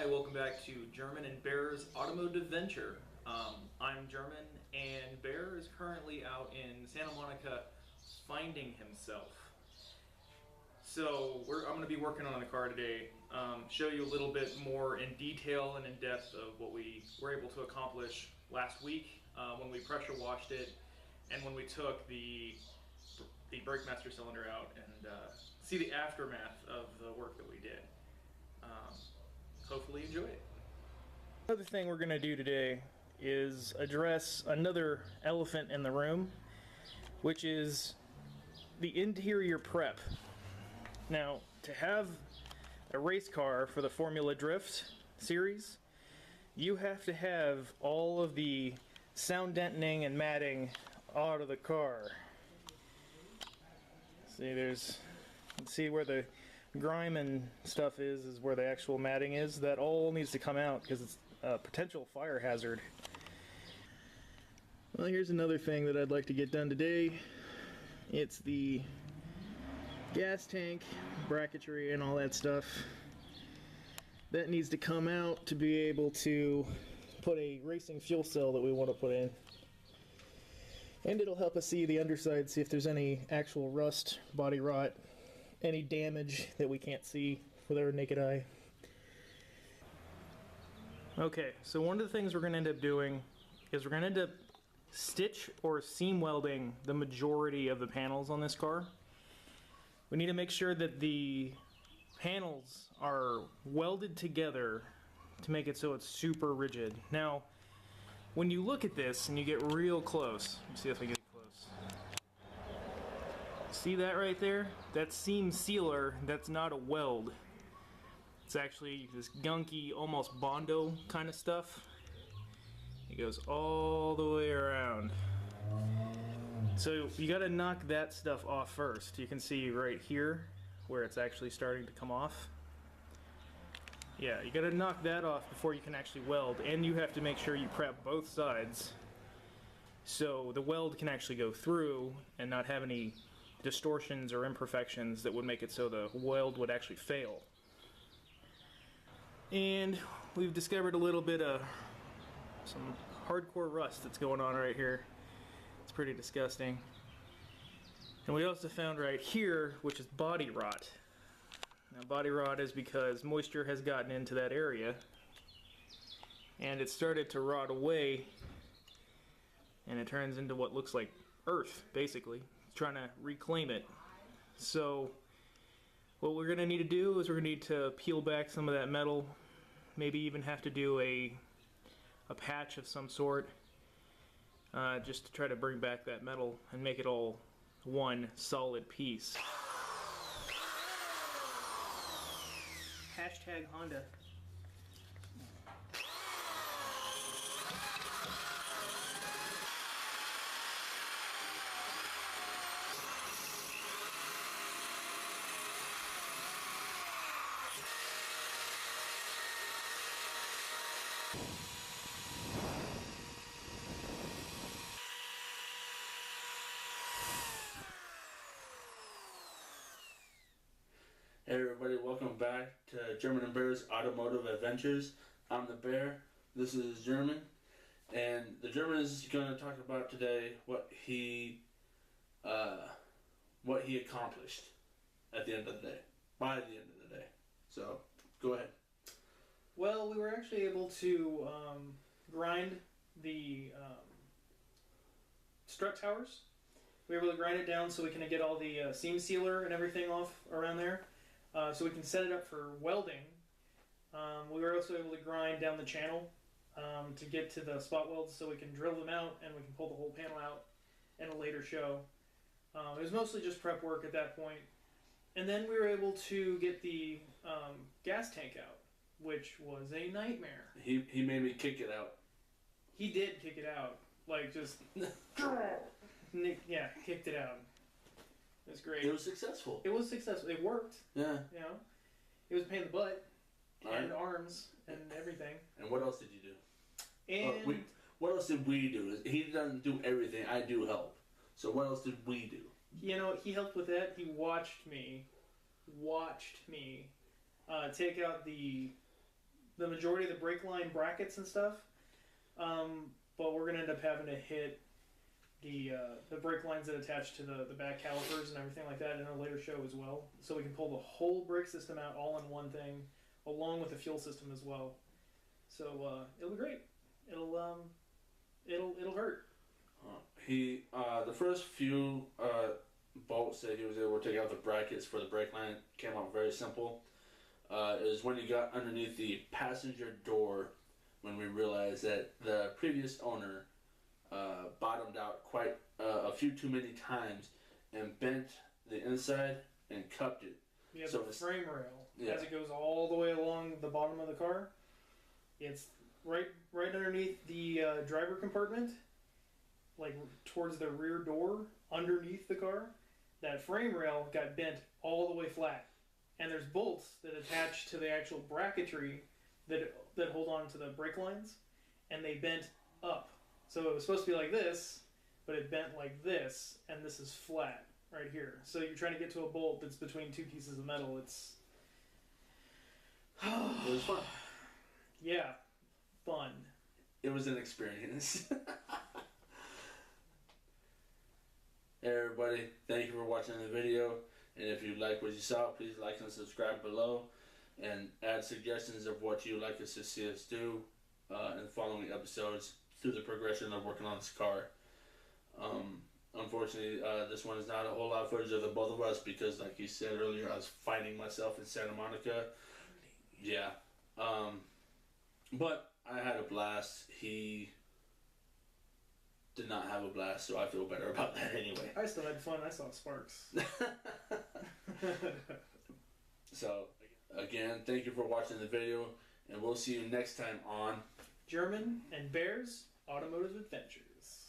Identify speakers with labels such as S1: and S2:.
S1: Hi, welcome back to German and Bear's Automotive Venture. I'm German, and Bear is currently out in Santa Monica finding himself. So I'm going to be working on the car today, show you a little bit more in detail and in depth of what we were able to accomplish last week when we pressure washed it and when we took the brake master cylinder out, and see the aftermath of the work that we did. Hopefully you enjoy it. Another thing we're going to do today is address another elephant in the room, which is the interior prep. Now, to have a race car for the Formula Drift series, you have to have all of the sound deadening and matting out of the car. See, let's see where the grime and stuff is where the actual matting is. That all needs to come out because it's a potential fire hazard. Well, here's another thing that I'd like to get done today. It's the gas tank, bracketry, and all that stuff. That needs to come out to be able to put a racing fuel cell that we want to put in. And it'll help us see the underside, see if there's any actual rust, body rot, any damage that we can't see with our naked eye. Okay, so one of the things we're going to end up doing is we're going to end up stitch or seam welding the majority of the panels on this car. We need to make sure that the panels are welded together to make it so it's super rigid. Now, when you look at this and you get real close, let me see if I get close. See that right there? That seam sealer, that's not a weld. It's actually this gunky, almost Bondo kind of stuff. It goes all the way around. So you gotta knock that stuff off first. You can see right here where it's actually starting to come off. Yeah, you gotta knock that off before you can actually weld, and you have to make sure you prep both sides so the weld can actually go through and not have any distortions or imperfections that would make it so the weld would actually fail. And we've discovered a little bit of some hardcore rust that's going on right here. It's pretty disgusting. And we also found right here, which is body rot. Now, body rot is because moisture has gotten into that area and it started to rot away, and it turns into what looks like earth, basically. It's trying to reclaim it. So what we're going to need to do is we're going to need to peel back some of that metal, maybe even have to do a patch of some sort, just to try to bring back that metal and make it all one solid piece. Hashtag Honda.
S2: Hey everybody, welcome back to German and Bear's Automotive Adventures. I'm the Bear, this is German, and the German is going to talk about today what he accomplished at the end of the day, by the end of the day. So, go ahead.
S1: Well, we were actually able to grind the strut towers. We were able to grind it down so we can get all the seam sealer and everything off around there. So we can set it up for welding. We were also able to grind down the channel to get to the spot welds so we can drill them out and we can pull the whole panel out in a later show. It was mostly just prep work at that point. And then we were able to get the gas tank out, which was a nightmare.
S2: He made me kick it out.
S1: He did kick it out. Like, just... yeah, kicked it out. It was great.
S2: It was successful.
S1: It was successful. It worked.
S2: Yeah.
S1: You know, it was a pain in the butt and
S2: Right.
S1: arms and everything.
S2: And what else did you do?
S1: And
S2: what else did we do? He doesn't do everything. I do help. So what else did we do?
S1: you know, he helped with that. He watched me take out the the majority of the brake line brackets and stuff. But we're gonna end up having to hit the brake lines that attach to the back calipers and everything like that in a later show as well. So we can pull the whole brake system out all in one thing, along with the fuel system as well. So it'll be great. It'll hurt.
S2: The first few bolts that he was able to take out the brackets for the brake line came out very simple. It was when he got underneath the passenger door when we realized that the previous owner bottomed out quite a few too many times and bent the inside and cupped it.
S1: Yeah, so the frame rail, as it goes all the way along the bottom of the car, it's right underneath the driver compartment, like towards the rear door, underneath the car. That frame rail got bent all the way flat, and there's bolts that attach to the actual bracketry that hold on to the brake lines, and they bent up. So it was supposed to be like this, but it bent like this, and this is flat right here. So you're trying to get to a bolt that's between two pieces of metal. It
S2: was fun.
S1: Yeah, fun.
S2: It was an experience. Hey everybody, thank you for watching the video, and if you like what you saw, please like and subscribe below, and add suggestions of what you'd like us to see us do in the following episodes through the progression of working on this car. Unfortunately, this one is not a whole lot of footage of the both of us because, like you said earlier, I was fighting myself in Santa Monica. Yeah. But I had a blast. He did not have a blast, so I feel better about that anyway.
S1: I still had fun. I saw sparks.
S2: So, again, thank you for watching the video, and we'll see you next time on
S1: German and Bear's Automotive Adventures.